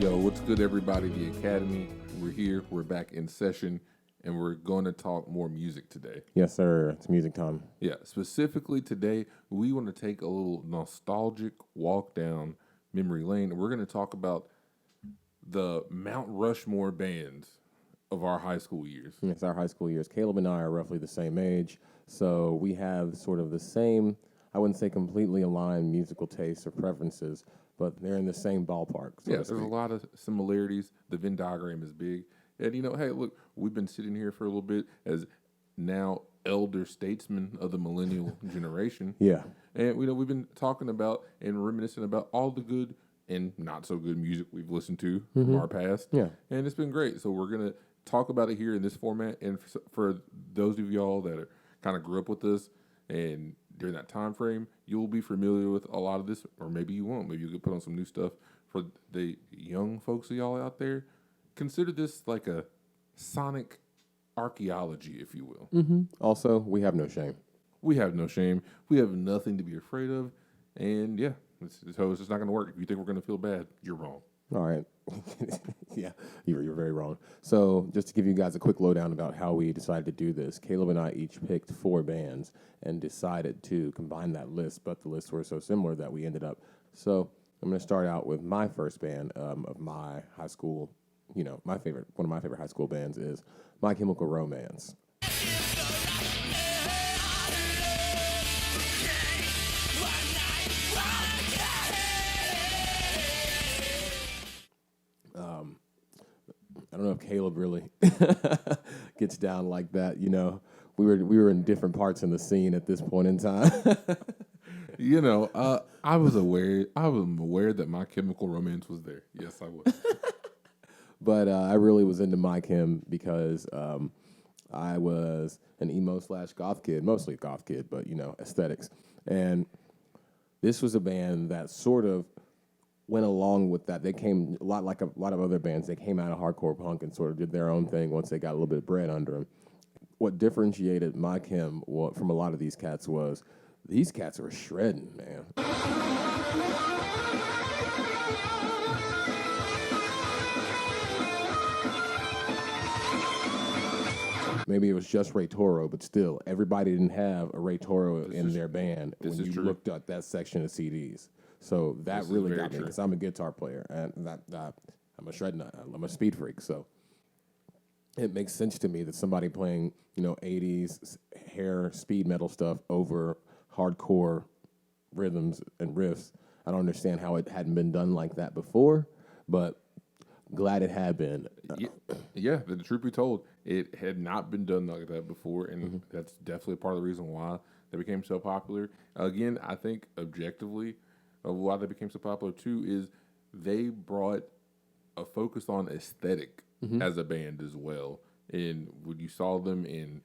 Yo, what's good, everybody? The Academy. We're here. We're back in session, and we're going to talk more music today. Yes, sir. It's music time. Yeah, specifically today, we want to take a little nostalgic walk down memory lane, and we're going to talk about the Mount Rushmore bands of our high school years. It's our high school years. Caleb and I are roughly the same age, so we have sort of the same, I wouldn't say completely aligned musical tastes or preferences, but they're in the same ballpark. Yeah, there's a lot of similarities. The Venn diagram is big. And, hey, look, we've been sitting here for a little bit as now elder statesmen of the millennial generation. Yeah. And, we've been talking about and reminiscing about all the good and not so good music we've listened to from our past. Yeah. And it's been great. So we're going to talk about it here in this format. And for those of y'all that kind of grew up with us and during that time frame, you'll be familiar with a lot of this, or maybe you won't. Maybe you could put on some new stuff. For the young folks of y'all out there, consider this like a sonic archaeology, if you will. Mm-hmm. Also, we have no shame. We have no shame. We have nothing to be afraid of. And yeah, it's just not going to work. If you think we're going to feel bad, you're wrong. All right. Yeah, you're very wrong. So just to give you guys a quick lowdown about how we decided to do this, Caleb and I each picked 4 bands and decided to combine that list, but the lists were so similar that we ended up. So I'm going to start out with my first band of my high school. One of my favorite high school bands is My Chemical Romance. I don't know if Caleb really gets down like that. We were in different parts in the scene at this point in time. I was aware that My Chemical Romance was there. Yes, I was. But I really was into My Chem because I was an emo/goth kid, mostly goth kid, but aesthetics. And this was a band that sort of went along with that. They came a lot like a lot of other bands. They came out of hardcore punk and sort of did their own thing once they got a little bit of bread under them. What differentiated My Chem from a lot of these cats was these cats were shredding, man. Maybe it was just Ray Toro, but still, everybody didn't have a Ray Toro in their band when you looked at that section of CDs. So that really got me because I'm a guitar player and I'm a shred nut. I'm a speed freak. So it makes sense to me that somebody playing 80s hair speed metal stuff over hardcore rhythms and riffs. I don't understand how it hadn't been done like that before, but glad it had been. Yeah, the truth be told, it had not been done like that before, and that's definitely part of the reason why they became so popular. Again, I think objectively, why they became so popular too is they brought a focus on aesthetic as a band as well. And when you saw them in,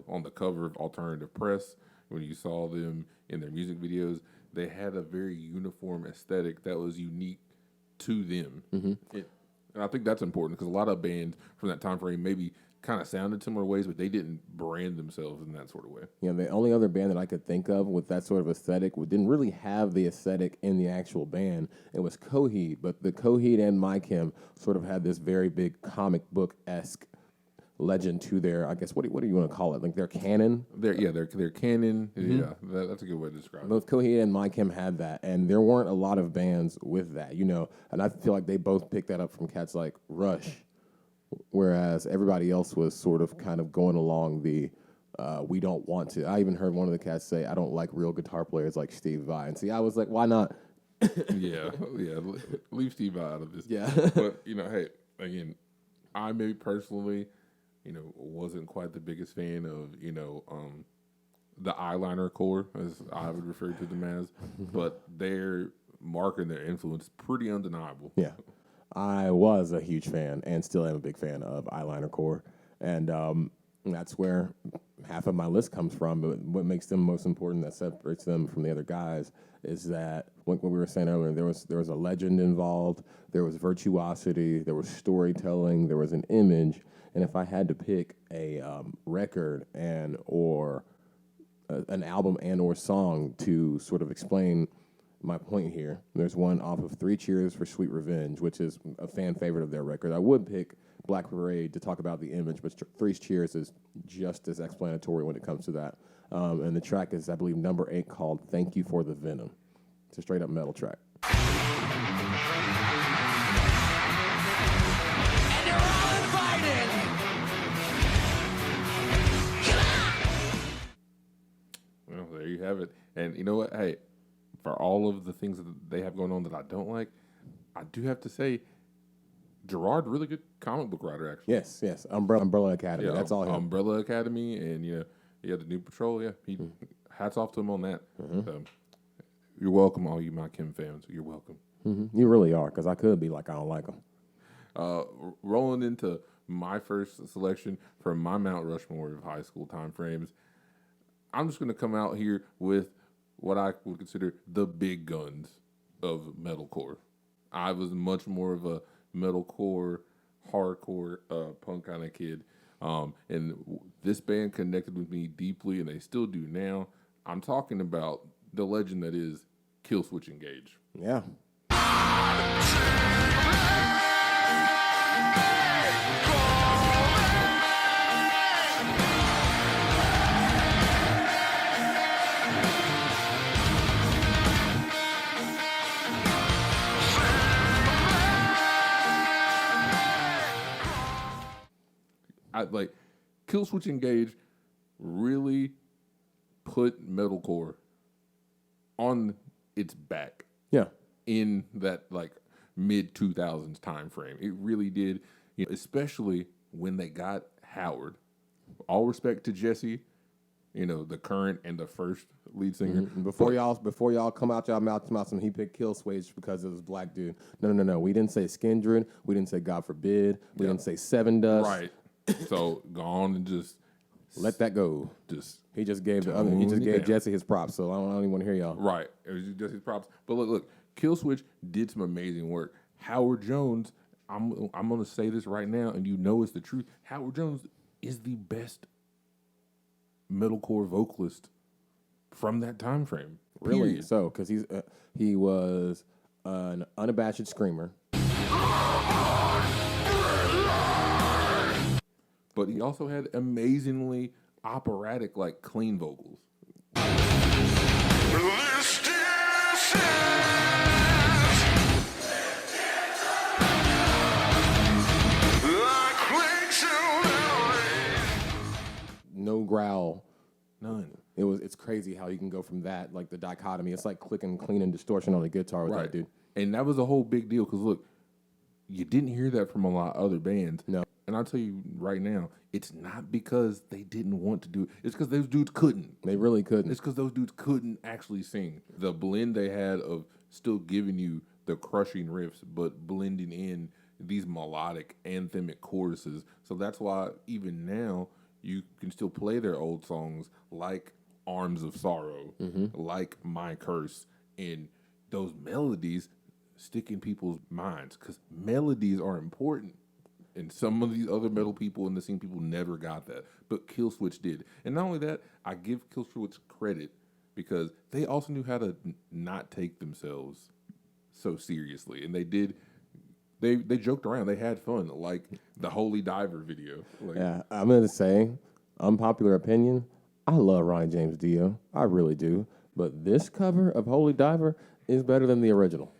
on the cover of Alternative Press, when you saw them in their music videos, they had a very uniform aesthetic that was unique to them. And I think that's important because a lot of bands from that time frame maybe kind of sounded similar ways, but they didn't brand themselves in that sort of way. Yeah, the only other band that I could think of with that sort of aesthetic didn't really have the aesthetic in the actual band. It was Coheed, but the Coheed and My Chem sort of had this very big comic book-esque legend to their, I guess, what do you want to call it? Like their canon? Their canon. Yeah, that's a good way to describe it. Both Coheed and My Chem had that, and there weren't a lot of bands with that, and I feel like they both picked that up from cats like Rush, whereas everybody else was sort of kind of going along the we don't want to. I even heard one of the cats say, I don't like real guitar players like Steve Vai. And see, I was like, why not? yeah, leave Steve Vai out of this. Yeah. But, hey, again, I maybe personally, wasn't quite the biggest fan of, the eyeliner core, as I would refer to them as, but their mark and their influence pretty undeniable. Yeah. I was a huge fan and still am a big fan of eyeliner core. And that's where half of my list comes from. But what makes them most important that separates them from the other guys is that, like what we were saying earlier, there was a legend involved, there was virtuosity, there was storytelling, there was an image. And if I had to pick a record or an album and or song to sort of explain my point here. There's one off of 3 Cheers for Sweet Revenge, which is a fan favorite of their record. I would pick Black Parade to talk about the image, but 3 Cheers is just as explanatory when it comes to that. And the track is, I believe, number 8, called Thank You for the Venom. It's a straight up metal track. And you're all invited. Well, there you have it. And you know what? Hey, for all of the things that they have going on that I don't like, I do have to say, Gerard, really good comic book writer, actually. Yes. Umbrella Academy. Yeah, That's all him. Umbrella Academy, and the New Patrol. Yeah, hats off to him on that. So, you're welcome, all you My Kim fans. You're welcome. You really are, because I could be like, I don't like him. Rolling into my first selection for my Mount Rushmore of high school time frames, I'm just going to come out here with what I would consider the big guns of metalcore. I was much more of a metalcore, hardcore, punk kind of kid. And this band connected with me deeply, and they still do now. I'm talking about the legend that is Killswitch Engage. Yeah. Killswitch Engage really put metalcore on its back. Yeah. In that mid 2000s time frame. It really did, especially when they got Howard. All respect to Jesse, the current and the first lead singer. Before y'all come out y'all mouth some he picked Killswitch because it was black dude. No. We didn't say Skindred. We didn't say God Forbid. We didn't say Seven Dust. Right. So go on and just let that go. He just gave Jesse his props. So I don't even want to hear y'all. Right. It was just his props. But look, Killswitch did some amazing work. Howard Jones, I'm going to say this right now, and it's the truth. Howard Jones is the best metalcore vocalist from that time frame. Really? Period. So, because he was an unabashed screamer. But he also had amazingly operatic, clean vocals. No growl. None. It's crazy how you can go from that, the dichotomy. It's like clicking clean and distortion on the guitar with that dude. And that was a whole big deal because, look, you didn't hear that from a lot of other bands. No. And I'll tell you right now, it's not because they didn't want to do it. It's because those dudes couldn't. They really couldn't. It's because those dudes couldn't actually sing. The blend they had of still giving you the crushing riffs, but blending in these melodic, anthemic choruses. So that's why even now you can still play their old songs like Arms of Sorrow, like My Curse, and those melodies stick in people's minds because melodies are important. And some of these other metal people and the scene people never got that. But Killswitch did. And not only that, I give Killswitch credit because they also knew how to not take themselves so seriously. And they did. They joked around. They had fun, like the Holy Diver video. Yeah, I'm going to say, unpopular opinion, I love Ronnie James Dio. I really do. But this cover of Holy Diver is better than the original.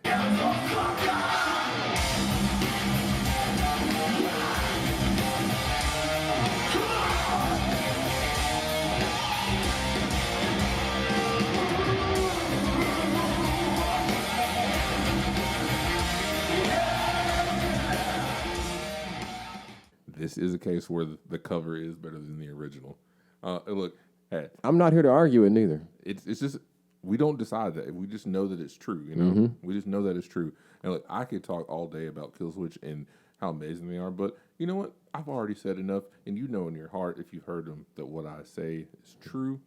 This is a case where the cover is better than the original. Look, hey, I'm not here to argue it neither. It's just we don't decide that. We just know that it's true. We just know that it's true. And look, I could talk all day about Killswitch and how amazing they are, but you know what? I've already said enough, and you know in your heart, if you've heard them, that what I say is true.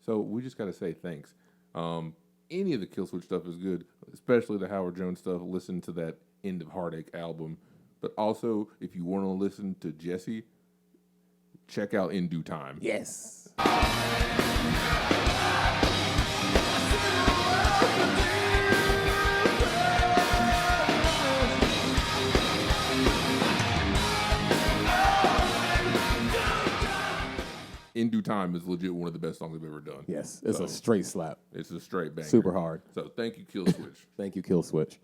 So we just got to say thanks. Any of the Killswitch stuff is good, especially the Howard Jones stuff. Listen to that End of Heartache album. But also, if you want to listen to Jesse, check out In Due Time. Yes. time is legit one of the best songs I've ever done. Yes, it's a straight slap. It's a straight banger. Super hard. So thank you, Kill Switch. Thank you, Kill Switch.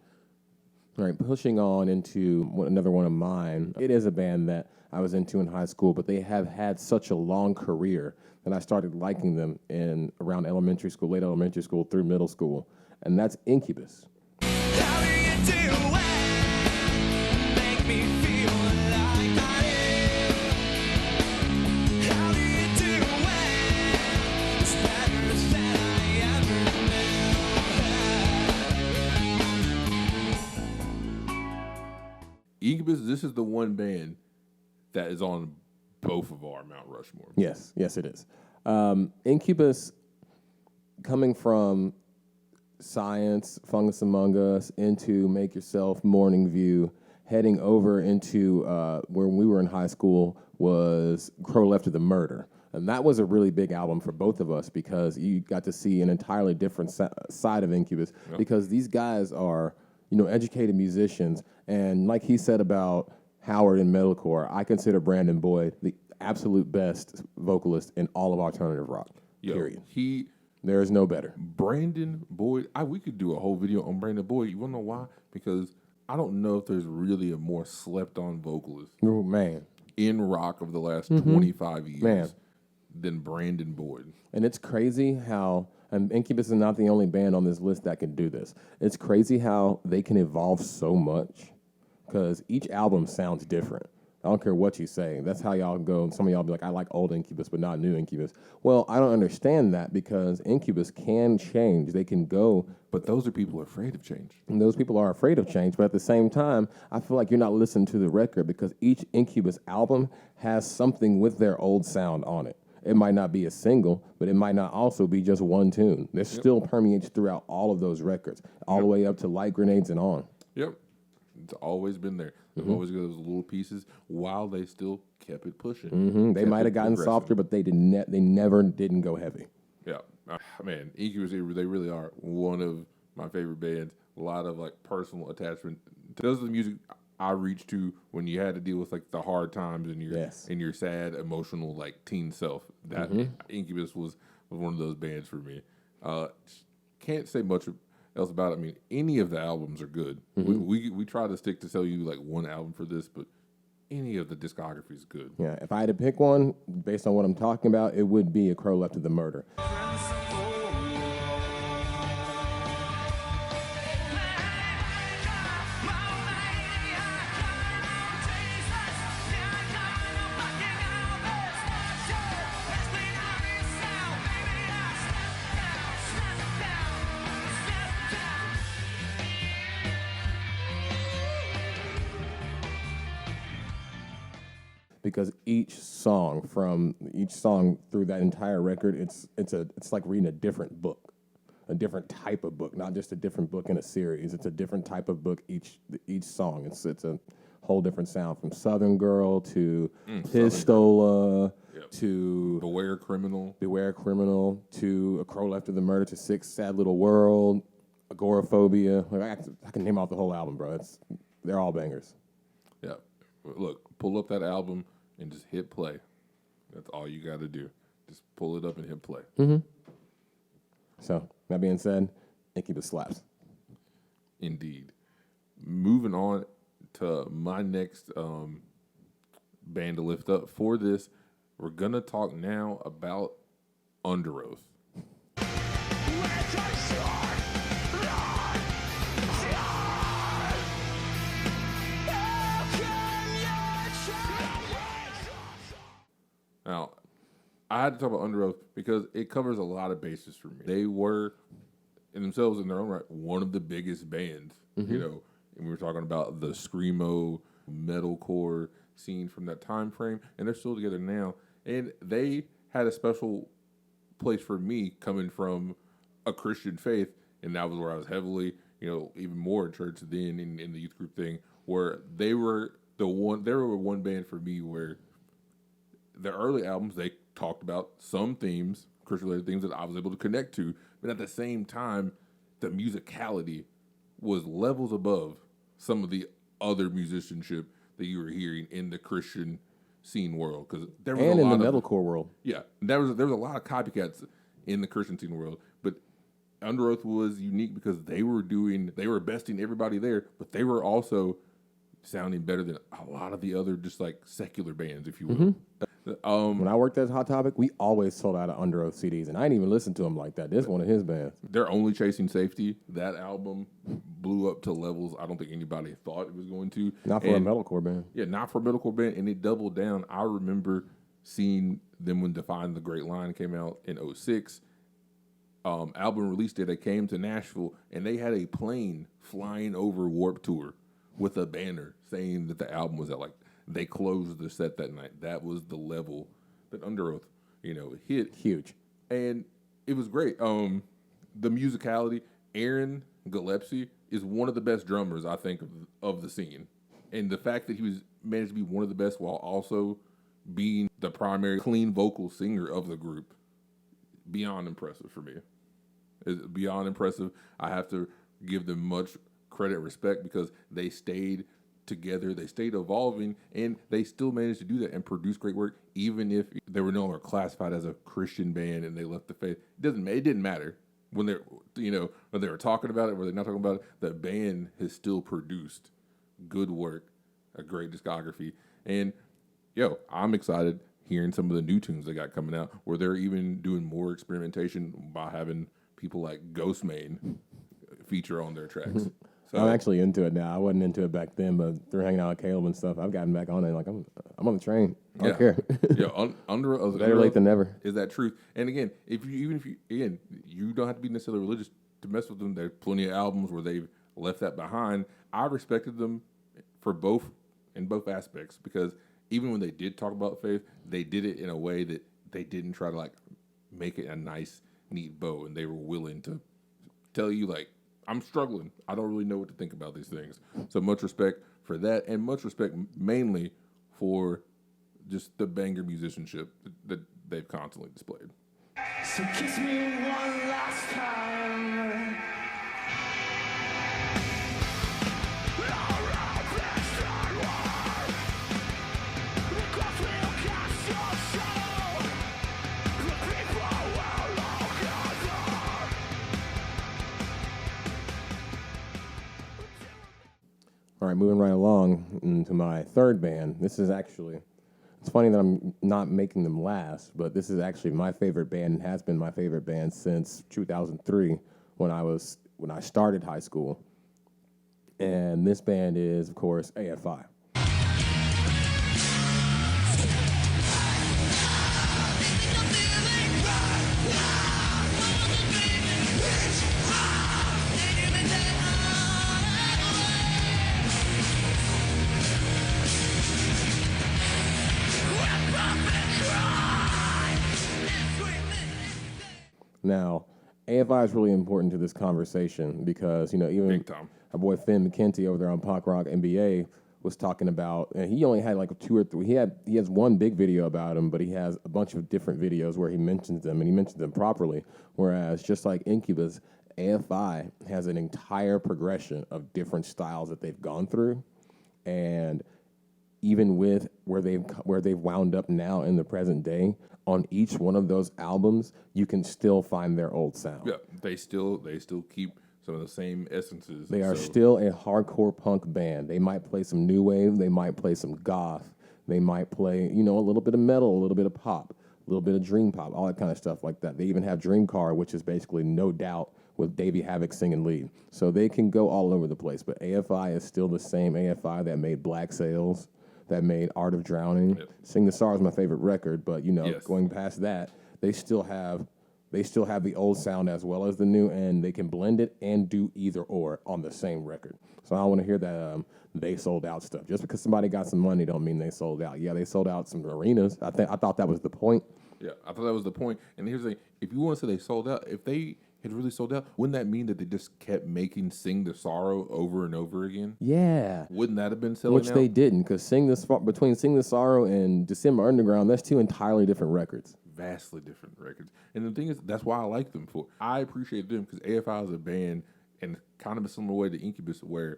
All right, pushing on into another one of mine. It is a band that I was into in high school, but they have had such a long career that I started liking them in around elementary school, late elementary school through middle school, and that's Incubus. How do you do it? Make me feel like I am. How do you do it? It's better than I ever knew. Incubus, this is the one band that is on both of our Mount Rushmore. Yes, it is. Incubus, coming from Science, Fungus Among Us, into Make Yourself, Morning View, heading over into where we were in high school was Crow Left of the Murder. And that was a really big album for both of us because you got to see an entirely different side of Incubus because these guys are, educated musicians. And like he said about Howard in metalcore, I consider Brandon Boyd the absolute best vocalist in all of alternative rock, period. There is no better. Brandon Boyd, we could do a whole video on Brandon Boyd. You want to know why? Because I don't know if there's really a more slept-on vocalist in rock of the last 25 years than Brandon Boyd. And it's crazy how, and Incubus is not the only band on this list that can do this. It's crazy how they can evolve so much because each album sounds different. I don't care what you say. That's how y'all go. Some of y'all be like, I like old Incubus, but not new Incubus. Well, I don't understand that because Incubus can change. They can go. But those are people afraid of change. And those people are afraid of change. But at the same time, I feel like you're not listening to the record because each Incubus album has something with their old sound on it. It might not be a single, but it might not also be just one tune. This still permeates throughout all of those records, all the way up to Light Grenades and on. Yep. It's always been there. They've always got those little pieces while they still kept it pushing. They might have gotten softer, but they never didn't go heavy. Yeah. Man, Incubus, they really are one of my favorite bands. A lot of personal attachment. Those are the music I reached to when you had to deal with the hard times in your sad, emotional teen self. That Incubus was one of those bands for me. Can't say much else about it. I mean, any of the albums are good. We try to stick to tell you one album for this, but any of the discography is good. Yeah, if I had to pick one based on what I'm talking about, it would be A Crow Left of the Murder. Because each song through that entire record, it's like reading a different book, a different type of book, not just a different book in a series. It's a different type of book each song. It's a whole different sound from Southern Girl to Pistola to Beware Criminal to A Crow Left of the Murder to Six Sad Little World, Agoraphobia. I can name off the whole album, bro. They're all bangers. Yeah. Look, pull up that album and just hit play. That's all you got to do. Just pull it up and hit play. So, that being said, Incubus slaps. Indeed. Moving on to my next band to lift up. For this, we're going to talk now about Under Oath. Now, I had to talk about Under Oath because it covers a lot of bases for me. They were, in themselves, in their own right, one of the biggest bands. And we were talking about the screamo, metalcore scene from that time frame, and they're still together now. And they had a special place for me coming from a Christian faith, and that was where I was heavily, even more in church than in the youth group thing, where they were one band for me where the early albums, they talked about some themes, Christian-related themes that I was able to connect to, but at the same time, the musicality was levels above some of the other musicianship that you were hearing in the Christian scene world because there was and a in lot the of metalcore world. yeah, there was a lot of copycats in the Christian scene world, but Under Oath was unique because they were besting everybody there, but they were also sounding better than a lot of the other just like secular bands, if you will. When I worked at Hot Topic, we always sold out of Under Oath CDs, and I didn't even listen to him like that. This is one of his bands. They're Only Chasing Safety. That album blew up to levels I don't think anybody thought it was going to. Not for a metalcore band. Yeah, not for a metalcore band, and it doubled down. I remember seeing them when Define the Great Line came out in 06. Album release day, they came to Nashville, and they had a plane flying over Warped Tour with a banner saying that the album was out. Like, they closed the set that night. That was the level that Under Oath, hit. Huge. And it was great. The musicality, Aaron Gillespie is one of the best drummers, I think, of the scene. And the fact that he was managed to be one of the best while also being the primary clean vocal singer of the group, beyond impressive for me. It's beyond impressive. I have to give them much credit and respect because they stayed together, they stayed evolving, and they still managed to do that and produce great work, even if they were no longer classified as a Christian band and they left the faith. It didn't matter when they're when they were talking about it, were they not talking about it. The band has still produced good work, a great discography, and I'm excited hearing some of the new tunes they got coming out, where they're even doing more experimentation by having people like Ghostmane feature on their tracks. So, I'm actually into it now. I wasn't into it back then, but through hanging out with Caleb and stuff, I've gotten back on it. Like I'm on the train. I don't care. Better late than never. Is that truth? And again, if you don't have to be necessarily religious to mess with them. There's plenty of albums where they've left that behind. I respected them in both aspects because even when they did talk about faith, they did it in a way that they didn't try to like make it a nice, neat bow, and they were willing to tell you like, I'm struggling. I don't really know what to think about these things. So much respect for that, and much respect mainly for just the banger musicianship that they've constantly displayed. So kiss me one last time. All right, moving right along into my third band. This is actually, it's funny that I'm not making them last, but this is actually my favorite band and has been my favorite band since 2003 when I started high school. And this band is, of course, AFI. Now, AFI is really important to this conversation because, even Big time. our boy Finn McKenty over there on Pop Rock NBA was talking about, and he only had like 2 or 3. He has one big video about him, but he has a bunch of different videos where he mentions them, and he mentions them properly. Whereas, just like Incubus, AFI has an entire progression of different styles that they've gone through, and even with where they've wound up now in the present day, on each one of those albums, you can still find their old sound. Yeah, they still keep some of the same essences. They are still a hardcore punk band. They might play some new wave. They might play some goth. They might play, a little bit of metal, a little bit of pop, a little bit of dream pop, all that kind of stuff like that. They even have Dream Car, which is basically No Doubt with Davey Havok singing lead. So they can go all over the place. But AFI is still the same AFI that made Black Sails, that made Art of Drowning. Yep. Sing the Stars is my favorite record, but Yes. going past that, they still have the old sound as well as the new, and they can blend it and do either or on the same record. So I don't want to hear that they sold out stuff. Just because somebody got some money don't mean they sold out. Yeah, they sold out some arenas. I thought that was the point. Yeah, I thought that was the point. And here's the thing: if you want to say they sold out, if they had really sold out, wouldn't that mean that they just kept making Sing the Sorrow over and over again? Yeah. Wouldn't that have been selling Which out? they didn't, because between Sing the Sorrow and December Underground, that's 2 entirely different records. Vastly different records. And the thing is, that's why I like them I appreciate them because AFI is a band, and kind of a similar way to Incubus, where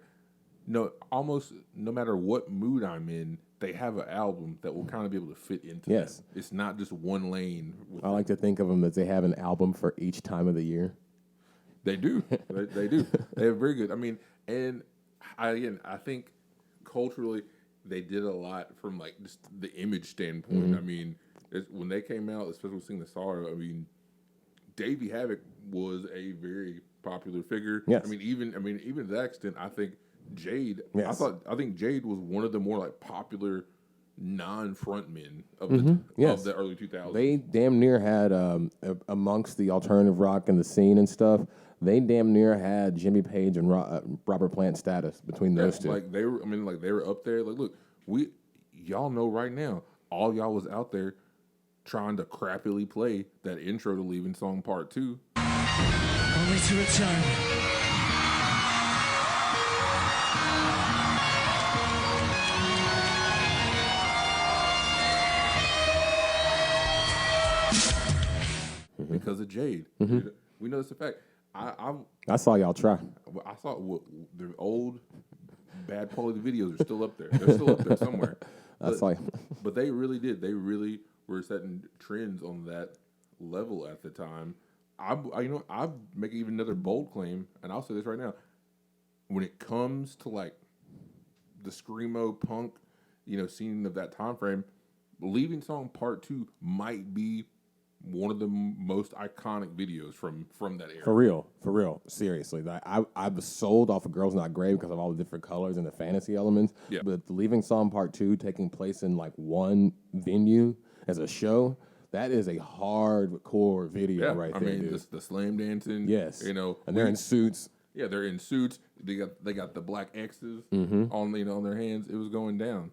no, almost no matter what mood I'm in, they have an album that will kind of be able to fit into Yes. that. It's not just one lane. I like to think of them as they have an album for each time of the year. They do. They do. They're very good. I mean, and I think culturally they did a lot from like just the image standpoint. I mean, when they came out, especially with Sing the Sorrow, I mean, Davey Havoc was a very popular figure. Yes. I mean, even to that extent, I think Jade. Yes. I think Jade was one of the more like popular non-frontmen of Yes. of the early 2000s. They damn near had amongst the alternative rock and the scene and stuff. They damn near had Jimmy Page and Robert Plant status between those two. Like they were. I mean, like they were up there. Like, look, y'all know right now, all y'all was out there trying to crappily play that intro to Leaving Song Part 2. Only to return. Because of Jade. We know it's a fact. I saw y'all try. I saw the old bad quality videos are still up there. They're still up there somewhere. But they really did. They really were setting trends on that level at the time. I make even another bold claim, and I'll say this right now. When it comes to like the screamo punk, scene of that time frame, Leaving Song Part 2 might be one of the most iconic videos from that era. For real. Seriously. I was sold off of Girls Not Grey because of all the different colors and the fantasy elements. Yeah. But the Leaving Song Part 2 taking place in like one venue as a show, that is a hardcore video right there. I mean, the slam dancing. Yes. And they're in suits. Yeah, they're in suits. They got the black X's on on their hands. It was going down.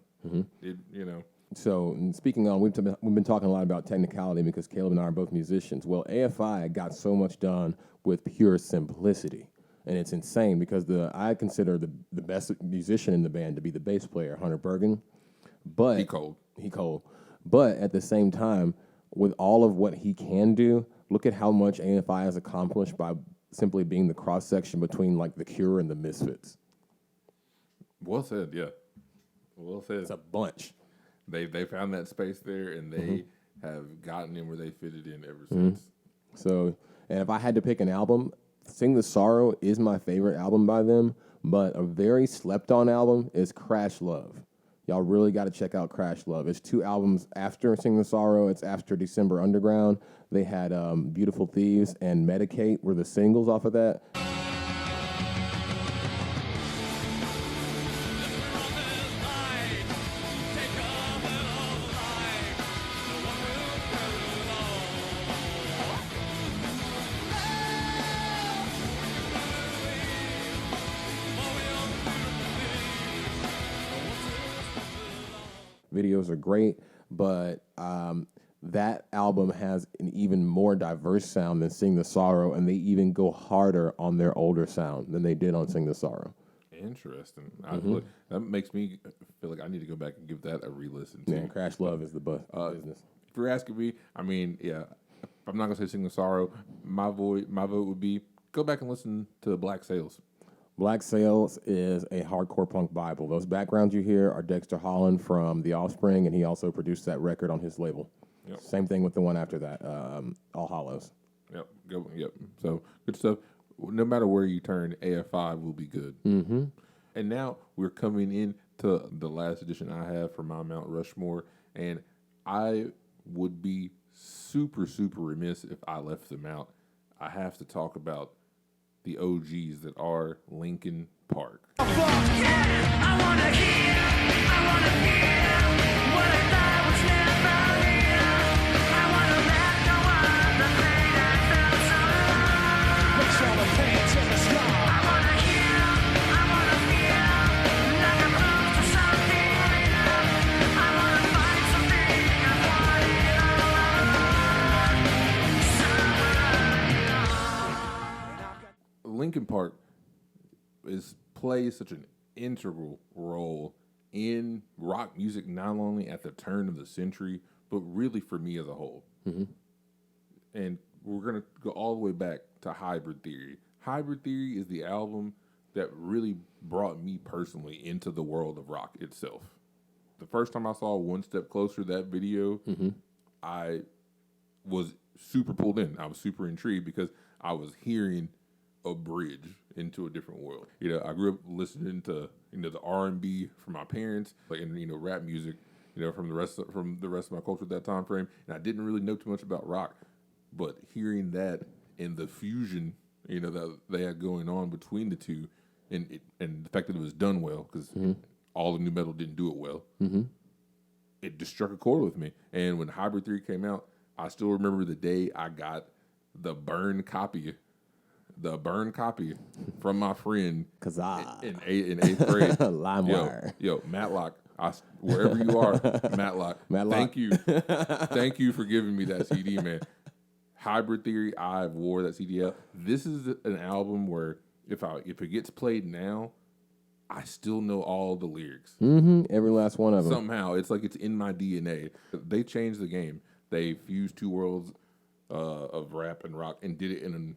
So, speaking on, we've been talking a lot about technicality because Caleb and I are both musicians. Well, AFI got so much done with pure simplicity, and it's insane because I consider the best musician in the band to be the bass player, Hunter Bergen. But He cold. But at the same time, with all of what he can do, look at how much AFI has accomplished by simply being the cross section between like the Cure and the Misfits. Well said. Yeah. Well said. It's a bunch. They found that space there, and they have gotten in where they fitted in ever since. So, and if I had to pick an album, Sing the Sorrow is my favorite album by them, but a very slept-on album is Crash Love. Y'all really got to check out Crash Love. It's 2 albums after Sing the Sorrow. It's after December Underground. They had Beautiful Thieves and Medicate were the singles off of that. Videos are great, but that album has an even more diverse sound than Sing the Sorrow, and they even go harder on their older sound than they did on Sing the Sorrow. Interesting. That makes me feel like I need to go back and give that a re-listen too. Yeah, Crash Love is the business. If you're asking me, I mean, yeah, I'm not gonna say Sing the Sorrow. My vote would be go back and listen to Black Sails. Black Sails is a hardcore punk Bible. Those backgrounds you hear are Dexter Holland from The Offspring, and he also produced that record on his label. Yep. Same thing with the one after that, All Hollows. Yep. So good stuff. No matter where you turn, AFI will be good. Mm-hmm. And now we're coming into the last edition I have for my Mount Rushmore, and I would be super, super remiss if I left them out. I have to talk about the OGs that are Linkin Park. I wanna hear what I thought was never real. I wanna let go of the pain that felt so long. Let's all the pain to the sky. I wanna feel like I'm close to something real. I wanna find something I've wanted all along. Linkin Park plays such an integral role in rock music, not only at the turn of the century, but really for me as a whole. Mm-hmm. And we're going to go all the way back to Hybrid Theory. Hybrid Theory is the album that really brought me personally into the world of rock itself. The first time I saw One Step Closer, that video, I was super pulled in. I was super intrigued because I was hearing a bridge into a different world. You know, I grew up listening to, you know, the R&B from my parents, like, and, you know, rap music, you know, from the rest of my culture at that time frame. And I didn't really know too much about rock, but hearing that and the fusion, you know, that they had going on between the two, and the fact that it was done well, because all the new metal didn't do it well, it just struck a chord with me. And when Hybrid Theory came out, I still remember the day I got the burned copy from my friend in eighth grade. LimeWire. Yo, Matlock, wherever you are, Matlock, thank you for giving me that CD, man. Hybrid Theory, I wore that CD out. This is an album where if it gets played now, I still know all the lyrics. Every last one of them. Somehow, it's like it's in my DNA. They changed the game. They fused two worlds of rap and rock and did it in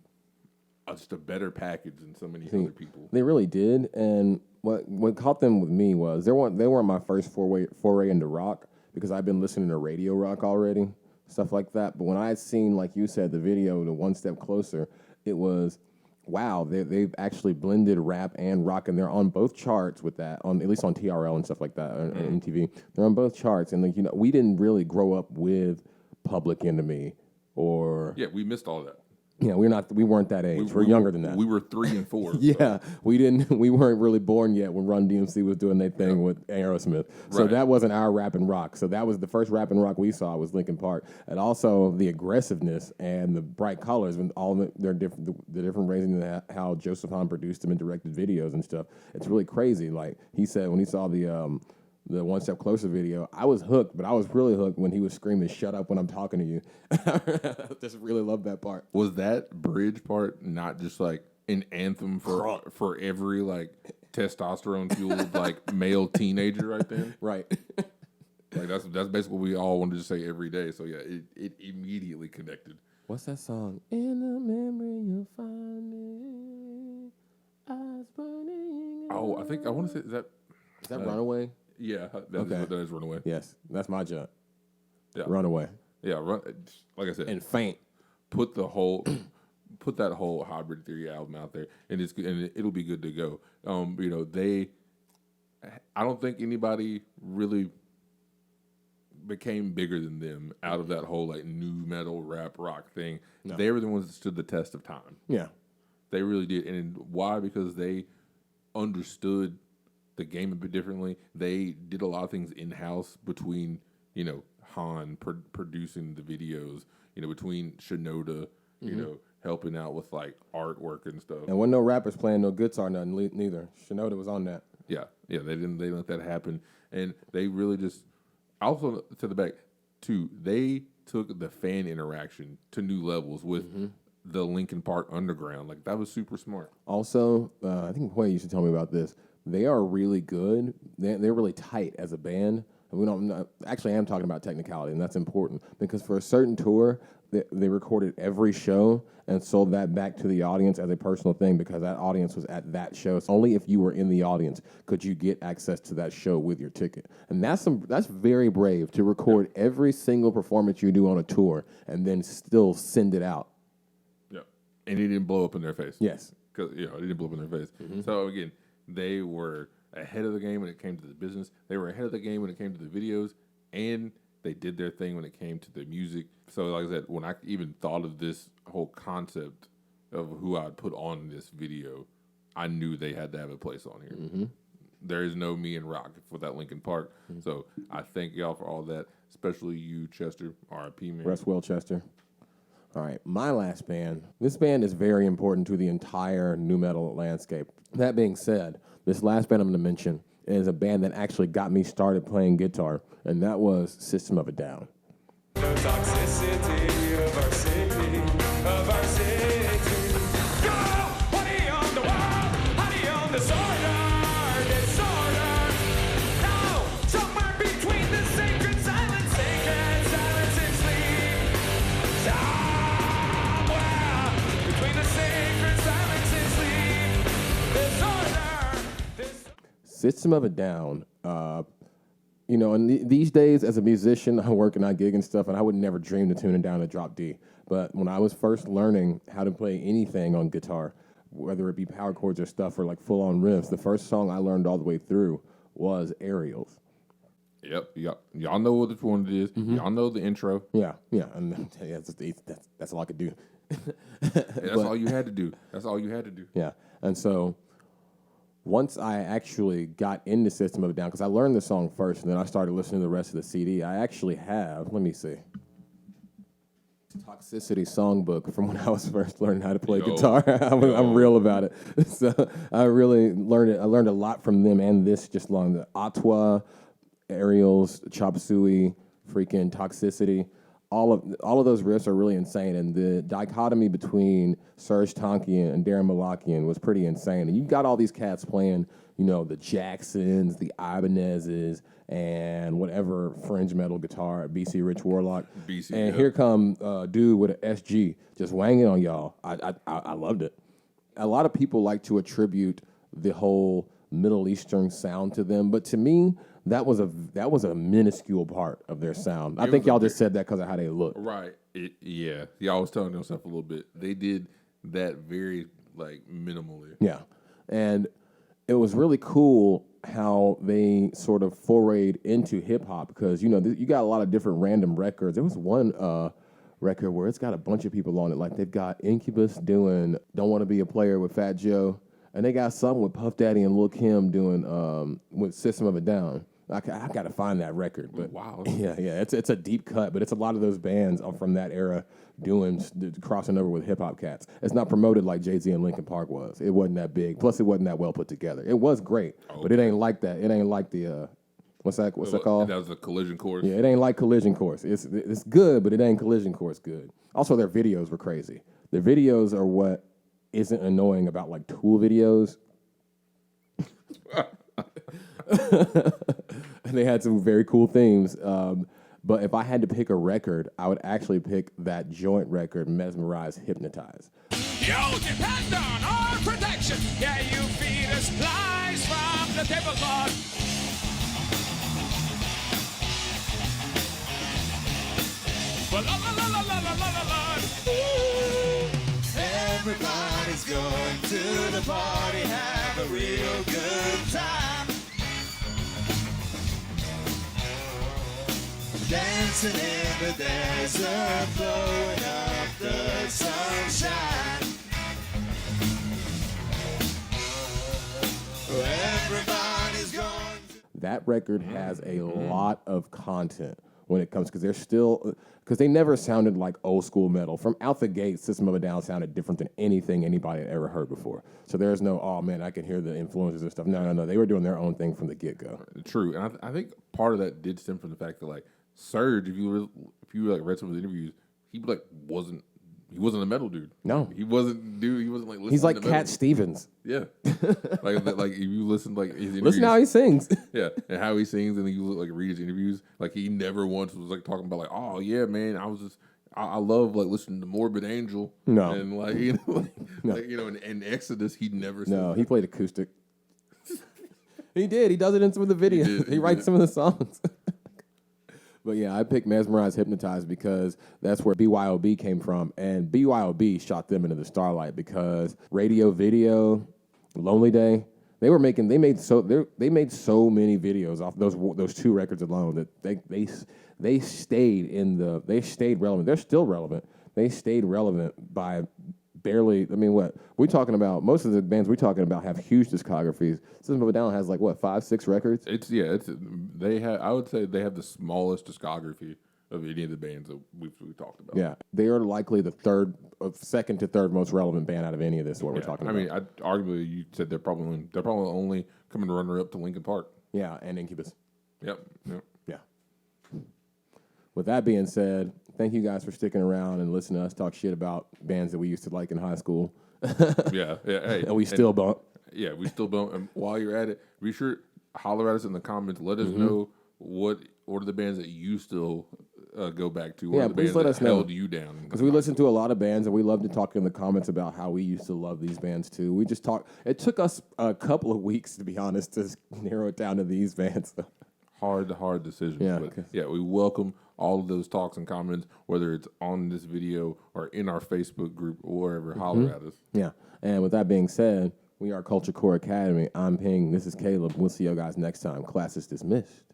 just a better package than so many other people. They really did. And what caught them with me was they weren't my first foray into rock, because I've been listening to radio rock already, stuff like that. But when I had seen, like you said, the video, the One Step Closer, it was, wow, they've actually blended rap and rock, and they're on both charts with that, at least on TRL and stuff like that, on MTV. They're on both charts, and like, you know, we didn't really grow up with Public Enemy or... Yeah, we missed all that. Yeah, we weren't that age. We're younger than that. We were 3 and 4. Yeah, so. We weren't really born yet when Run DMC was doing their thing with Aerosmith. So Right. that wasn't our rap and rock. So that was the first rap and rock we saw was Linkin Park, and also the aggressiveness and the bright colors and all the different ways in how Joseph Hahn produced them and directed videos and stuff. It's really crazy. Like he said when he saw the One Step Closer video, I was hooked, but I was really hooked when he was screaming, "Shut up when I'm talking to you." I just really loved that part. Was that bridge part not just like an anthem for every like testosterone fueled like male teenager right then? Right. Like that's basically what we all wanted to say every day. So yeah, it immediately connected. What's that song? In the memory you'll find me, eyes burning. Oh, I want to say Is that Runaway? Yeah, that is Runaway. Yes, that's my jump. Yeah. Runaway. Yeah, like I said, And Faint. put that whole Hybrid Theory album out there, and it'll be good to go. You know, I don't think anybody really became bigger than them out of that whole like new metal rap rock thing. No. They were the ones that stood the test of time. Yeah, they really did. And why? Because they understood the game a bit differently. They did a lot of things in-house between, you know, Han producing the videos, you know, between Shinoda, you know, helping out with like artwork and stuff. And wasn't no rappers playing no guitar, nothing neither. Shinoda was on that. Yeah, they didn't let that happen. And they really just, also to the back too, they took the fan interaction to new levels with the Linkin Park Underground. Like that was super smart. Also, I think Hoy, you should tell me about this. They are really good. They're really tight as a band. Actually, I am talking about technicality, and that's important because for a certain tour, they recorded every show and sold that back to the audience as a personal thing because that audience was at that show. It's only if you were in the audience could you get access to that show with your ticket. And that's very brave to record every single performance you do on a tour and then still send it out. Yeah, and it didn't blow up in their face. Yes, because it didn't blow up in their face. So again, they were ahead of the game when it came to the business. They were ahead of the game when it came to the videos, and they did their thing when it came to the music. So like I said, when I even thought of this whole concept of who I'd put on this video, I knew they had to have a place on here. There is no me and Rock for that Linkin Park. So I thank y'all for all that, especially you, Chester, R.I.P. man. Rest well, Chester. All right, my last band. This band is very important to the entire nu metal landscape. That being said, this last band I'm going to mention is a band that actually got me started playing guitar, and that was System of a Down. The toxicity of our city, of our city. Go! Honey on the wall, honey on disorder. No! Somewhere between the sacred silence and sleep. Somewhere between the sacred silence and sleep. Disorder. System of a Down. You know, and these days as a musician, I work and I gig and stuff, and I would never dream to tune it down to drop D. But when I was first learning how to play anything on guitar, whether it be power chords or stuff or like full-on riffs, the first song I learned all the way through was Aerials. Yep, y'all know which one it is. Y'all know the intro. Yeah, and that's all I could do. That's all you had to do. That's all you had to do. Yeah, and so once I actually got into System of a Down, because I learned the song first, and then I started listening to the rest of the CD, I actually have, let me see, Toxicity songbook from when I was first learning how to play guitar. I'm real about it. So I really learned it. I learned a lot from them and this just along the Atwa, Aerials, Chop Suey, freaking Toxicity. All of those riffs are really insane, and the dichotomy between Serge Tankian and Darren Malakian was pretty insane. And you got all these cats playing, you know, the Jacksons, the Ibanezes, and whatever fringe metal guitar, BC Rich Warlock. And here come dude with an SG just wanging on y'all. I loved it. A lot of people like to attribute the whole Middle Eastern sound to them, but to me, that was a minuscule part of their sound. I think y'all just said that because of how they look. Right. Yeah. Y'all was telling yourself a little bit. They did that very, like, minimally. Yeah. And it was really cool how they sort of forayed into hip-hop because, you know, you got a lot of different random records. There was one record where it's got a bunch of people on it. Like, they've got Incubus doing Don't Want to Be a Player with Fat Joe. And they got something with Puff Daddy and Lil' Kim doing with System of a Down. I got to find that record, but wow, yeah, it's a deep cut, but it's a lot of those bands from that era crossing over with hip hop cats. It's not promoted like Jay-Z and Linkin Park was. It wasn't that big. Plus, it wasn't that well put together. It was great, but it ain't like that. It ain't like the what's that called? That was a Collision Course. Yeah, it ain't like Collision Course. It's good, but it ain't Collision Course good. Also, their videos were crazy. Their videos are what isn't annoying about like Tool videos. And they had some very cool themes. But if I had to pick a record, I would actually pick that joint record, Mesmerize, Hypnotize. You depend on our protection. Yeah, you feed us lies from the tablecloth. Everybody's going to the party, have a real good time. Dancing in the desert, blowing up the sunshine. Everybody's going to... That record has a lot of content when it comes, because they never sounded like old school metal. From out the gate, System of a Down sounded different than anything anybody had ever heard before. So there's no, oh man, I can hear the influences and stuff. No. They were doing their own thing from the get-go. True. And I think part of that did stem from the fact that, like, Serge, if you like read some of the interviews, he wasn't a metal dude. No, he wasn't like listening. He's like to Cat metal. Stevens. Yeah, like if you listen like his interviews, listen how he sings. Yeah, and how he sings, and then you like read his interviews. Like he never once was like talking about like, oh yeah, man, I love like listening to Morbid Angel. No, and like you know, like you know, in Exodus, he never. No, he played acoustic. He did. He does it in some of the videos. He writes some of the songs. But yeah, I picked Mesmerize, Hypnotize because that's where BYOB came from, and BYOB shot them into the starlight because Radio Video, Lonely Day, they made so many videos off those two records alone that they stayed relevant. They're still relevant. They stayed relevant by barely. I mean, what we're talking about? Most of the bands we're talking about have huge discographies. System of a Down has like what 5-6 records. I would say they have the smallest discography of any of the bands that we've talked about. Yeah, they are likely the second to third most relevant band out of any of this. What we're talking about. I mean, arguably you said they're probably only coming runner up to Linkin Park. Yeah, and Incubus. Yep. Yeah. With that being said, thank you guys for sticking around and listening to us talk shit about bands that we used to like in high school. Yeah. Hey, and we still bump. Yeah, we still bump. And while you're at it, be sure holler at us in the comments. Let us know what are the bands that you still go back to. Yeah, the please bands let that us know. held you down. Because we listen to a lot of bands, and we love to talk in the comments about how we used to love these bands too. We just talk. It took us a couple of weeks, to be honest, to narrow it down to these bands. Hard decisions. Yeah, But yeah, we welcome all of those talks and comments, whether it's on this video or in our Facebook group or wherever. Holler at us. Yeah, and with that being said, we are Culture Core Academy. I'm Ping. This is Caleb. We'll see you guys next time. Class is dismissed.